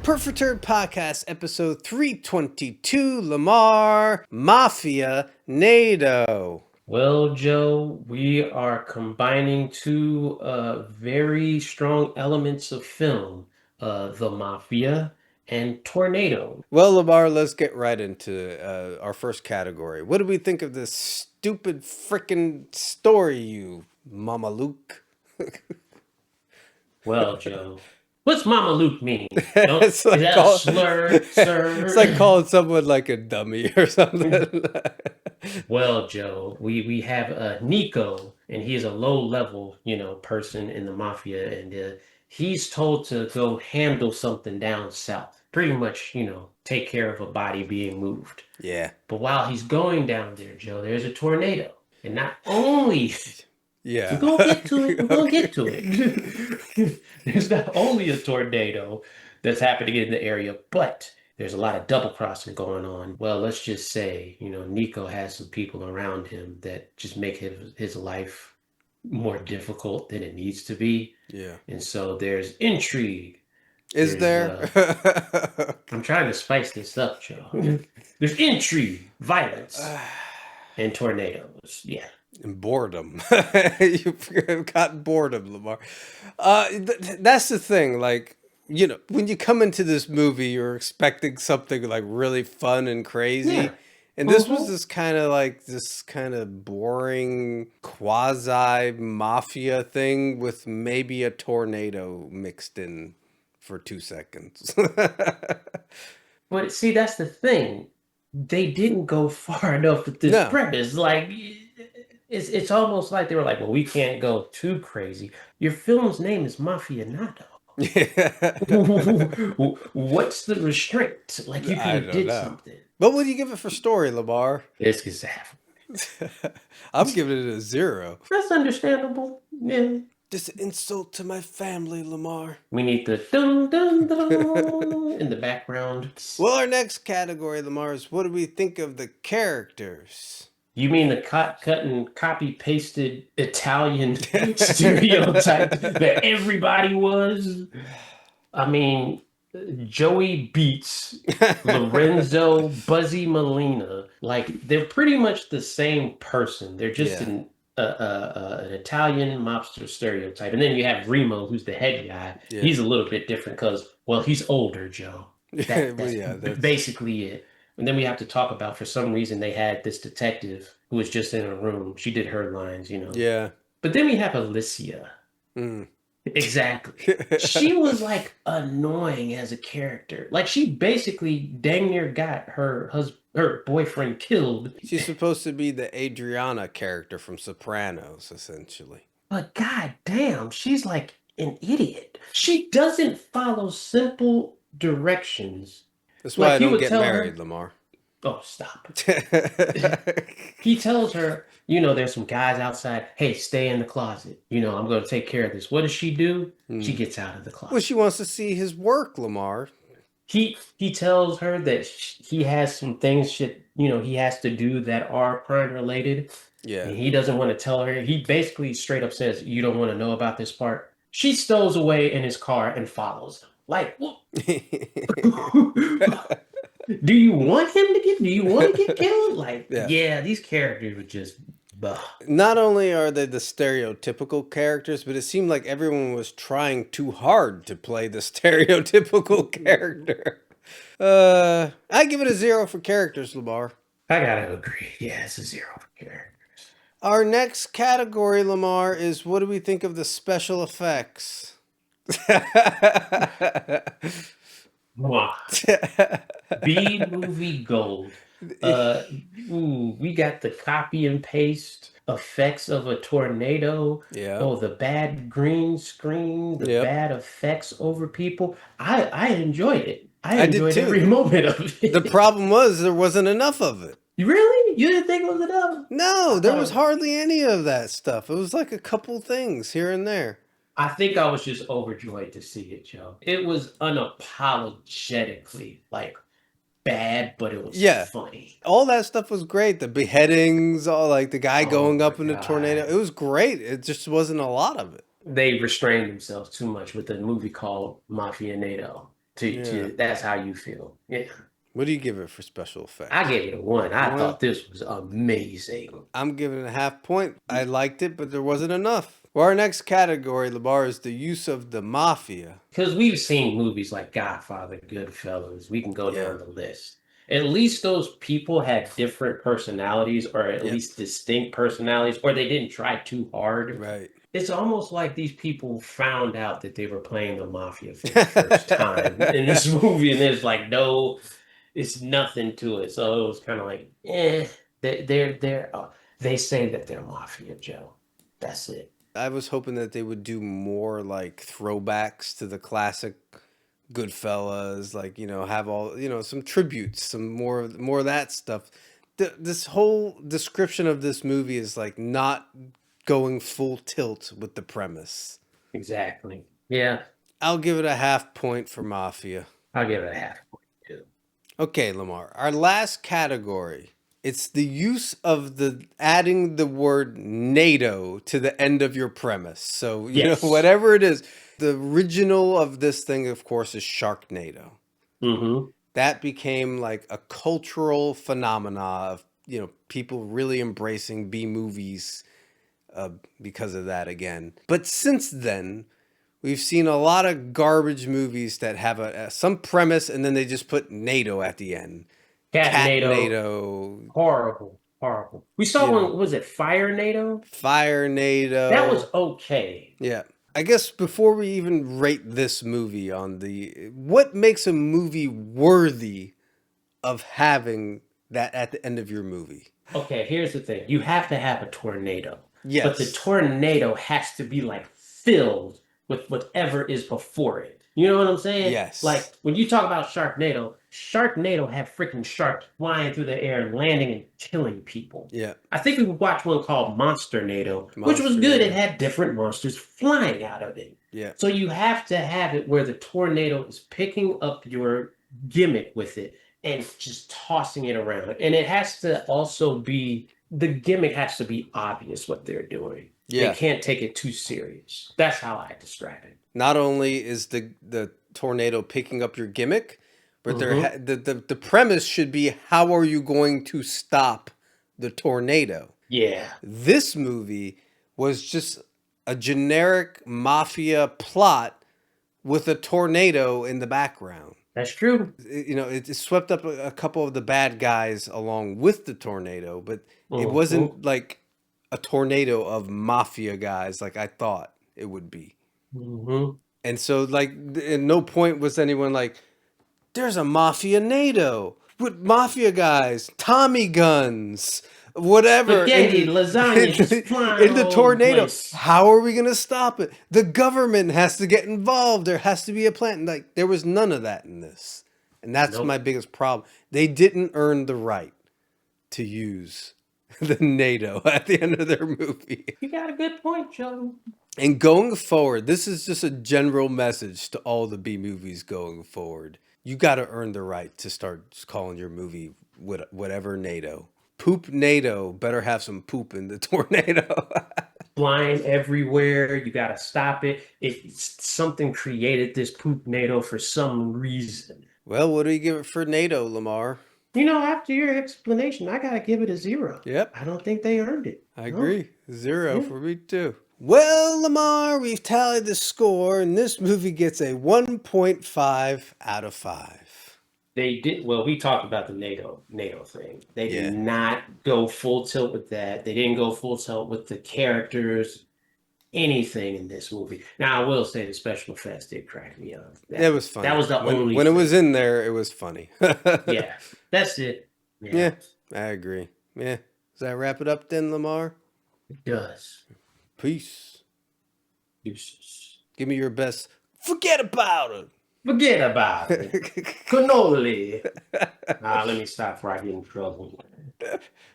Perfect Turd Podcast, episode 322, Lamar, Mafianado. Well, Joe, we are combining two very strong elements of film, the mafia and tornado. Well, Lamar, let's get right into our first category. What do we think of this stupid frickin' story, you Mama Luke? Well, Joe, what's Mama Luke mean? It's like Is that a slur, sir? It's like calling someone like a dummy or something. Well, Joe, we have Nico, and he's a low-level, person in the mafia, and he's told to go handle something down south. Pretty much, take care of a body being moved. Yeah. But while he's going down there, Joe, there's a tornado. And not only Yeah. we're gonna get to it. There's not only a tornado that's happening in the area, but there's a lot of double crossing going on. Well, let's just say, Nico has some people around him that just make his life more difficult than it needs to be. Yeah. And so there's intrigue. Is there? I'm trying to spice this up, Joe. There's intrigue, violence, and tornadoes. Yeah. And boredom. You've got boredom, Lamar. That's the thing. Like, when you come into this movie, you're expecting something like really fun and crazy. Yeah. And this was this kind of boring quasi mafia thing with maybe a tornado mixed in for 2 seconds. But see, that's the thing. They didn't go far enough with this premise. Like, it's almost like they were like, well, we can't go too crazy. Your film's name is Mafianado. What's the restraint? Like, you could have did something. What would you give it for story, Lamar? It's because half. I'm giving it a 0. That's understandable. Yeah. Just an insult to my family, Lamar. We need the dun dun dun in the background. Well, our next category, Lamar, is what do we think of the characters? You mean the cut and copy pasted Italian stereotype that everybody was? I mean, Joey Beats, Lorenzo, Buzzy Molina, like they're pretty much the same person. They're just an Italian mobster stereotype. And then you have Remo, who's the head guy. Yeah. He's a little bit different because, well, he's older, Joe. That's basically it. And then we have to talk about, for some reason, they had this detective who was just in a room. She did her lines, Yeah. But then we have Alicia. Exactly. She was like annoying as a character. Like she basically dang near got her boyfriend killed. She's supposed to be the Adriana character from Sopranos, essentially. But goddamn, she's like an idiot. She doesn't follow simple directions. That's why I don't get married, Lamar. Oh, stop. He tells her, there's some guys outside. Hey, stay in the closet. I'm going to take care of this. What does she do? She gets out of the closet. Well, she wants to see his work, Lamar. He tells her that he has some things he has to do that are crime related. Yeah. And he doesn't want to tell her. He basically straight up says, you don't want to know about this part. She stows away in his car and follows him. Like, do you want him to get killed? Like, yeah, these characters were just Not only are they the stereotypical characters, but it seemed like everyone was trying too hard to play the stereotypical character. I give it a 0 for characters, Lamar. I gotta agree. Yeah, it's a 0 for characters. Our next category, Lamar, is what do we think of the special effects? B-movie gold. We got the copy and paste effects of a tornado. Yeah. Oh, the bad green screen, the bad effects over people. I enjoyed it. I enjoyed every moment of it. The problem was there wasn't enough of it. Really? You didn't think it was enough? No, there was hardly any of that stuff. It was like a couple things here and there. I think I was just overjoyed to see it, Joe. It was unapologetically like bad, but it was funny. All that stuff was great. The beheadings, all like the guy going up in the tornado. It was great. It just wasn't a lot of it. They restrained themselves too much with a movie called Mafianado. Yeah. That's how you feel. Yeah. What do you give it for special I effects? gave it a 1. I One. thought this was amazing. I'm giving it a half point. I liked it, but there wasn't enough. Well, our next category, Lamar, is the use of the mafia. Because we've seen movies like Godfather, Goodfellas. We can go Yeah. down the list. At least those people had different personalities, or at Yep. least distinct personalities, or they didn't try too hard. Right. It's almost like these people found out that they were playing the mafia for the first time in this movie, and there's like no, it's nothing to it. So it was kind of like, they say that they're mafia, Joe. That's it. I was hoping that they would do more like throwbacks to the classic Goodfellas, like, have all, some tributes, some more of that stuff. This whole description of this movie is like not going full tilt with the premise. Exactly. Yeah, I'll give it a half point for Mafia. I'll give it a half point too. Okay, Lamar. Our last category. It's the use of adding the word NATO to the end of your premise. So, Yes. whatever it is, the original of this thing, of course, is Sharknado. Mm-hmm. That became like a cultural phenomena of, people really embracing B movies because of that again. But since then, we've seen a lot of garbage movies that have some premise and then they just put NATO at the end. Catnado. Horrible. Horrible. We saw one, was it Fire NATO? Fire NATO. That was okay. Yeah. I guess before we even rate this movie what makes a movie worthy of having that at the end of your movie? Okay, here's the thing. You have to have a tornado. Yes. But the tornado has to be like filled with whatever is before it. You know what I'm saying? Yes. Like when you talk about Sharknado had freaking sharks flying through the air and landing and killing people. Yeah. I think we watched one called Monsternado, which was good. It had different monsters flying out of it. Yeah. So you have to have it where the tornado is picking up your gimmick with it and just tossing it around. And it has to also be, the gimmick has to be obvious what they're doing. Yeah. They can't take it too serious. That's how I describe it. Not only is the tornado picking up your gimmick, but the premise should be, how are you going to stop the tornado? Yeah. This movie was just a generic mafia plot with a tornado in the background. That's true. It swept up a couple of the bad guys along with the tornado, but it wasn't like a tornado of mafia guys like I thought it would be. Mm-hmm. And so, like, at no point was anyone like, there's a mafia NATO with mafia guys, Tommy guns, whatever. Spaghetti, lasagna, just flying in the all tornado. over the place. How are we going to stop it? The government has to get involved. There has to be a plan. Like, there was none of that in this. And that's my biggest problem. They didn't earn the right to use the NATO at the end of their movie. You got a good point, Joe. And going forward, this is just a general message to all the B movies going forward. You got to earn the right to start calling your movie whatever NATO. Poop NATO better have some poop in the tornado. Flying everywhere. You got to stop it. Something created this poop NATO for some reason. Well, what do you give it for NATO, Lamar? After your explanation, I got to give it a 0. Yep. I don't think they earned it. I agree. 0 for me too. Well, Lamar, we've tallied the score, and this movie gets a 1.5 out of 5. They did well. We talked about the NATO thing. They did not go full tilt with that. They didn't go full tilt with the characters, anything in this movie. Now, I will say the special effects did crack me up. It was funny. That was the only when it was in there, it was funny. Yeah, that's it. Yeah, I agree. Yeah, does that wrap it up then, Lamar? It does. Peace. Deuces. Give me your best. Forget about it. Forget about it. Cannoli. Let me stop before I get in trouble.